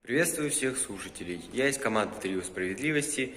Приветствую всех слушателей. Я из команды Трио Справедливости,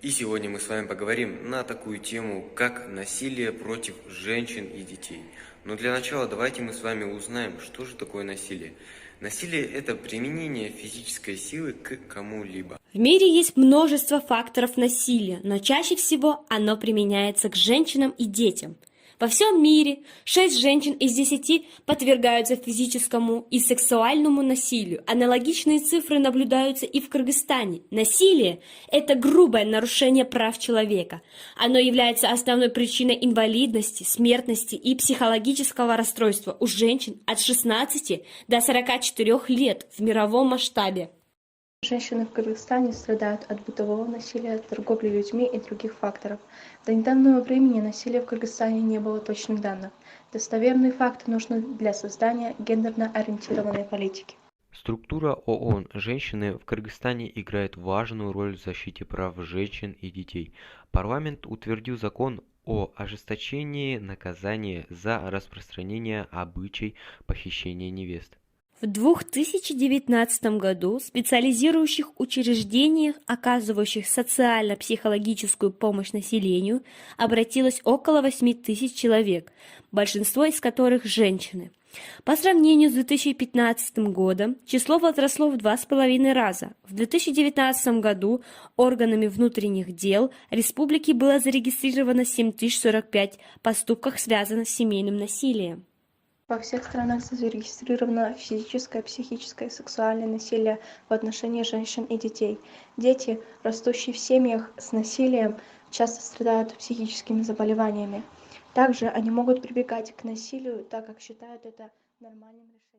и сегодня мы с вами поговорим на такую тему, как насилие против женщин и детей. Но для начала давайте мы с вами узнаем, что же такое насилие. Насилие – это применение физической силы к кому-либо. В мире есть множество факторов насилия, но чаще всего оно применяется к женщинам и детям. Во всем мире 6 женщин из 10 подвергаются физическому и сексуальному насилию. Аналогичные цифры наблюдаются и в Кыргызстане. Насилие – это грубое нарушение прав человека. Оно является основной причиной инвалидности, смертности и психологического расстройства у женщин от 16 до 44 лет в мировом масштабе. Женщины в Кыргызстане страдают от бытового насилия, торговли людьми и других факторов. До недавнего времени насилия в Кыргызстане не было точных данных. Достоверные факты нужны для создания гендерно ориентированной политики. Структура ООН «Женщины» в Кыргызстане играет важную роль в защите прав женщин и детей. Парламент утвердил закон о ожесточении наказания за распространение обычай похищения невест. В 2019 году в специализирующих учреждениях, оказывающих социально-психологическую помощь населению, обратилось около 8 тысяч человек, большинство из которых женщины. По сравнению с 2015 годом число возросло в 2,5 раза. В 2019 году органами внутренних дел республики было зарегистрировано 7045 поступков, связанных с семейным насилием. Во всех странах зарегистрировано физическое, психическое и сексуальное насилие в отношении женщин и детей. Дети, растущие в семьях с насилием, часто страдают психическими заболеваниями. Также они могут прибегать к насилию, так как считают это нормальным решением.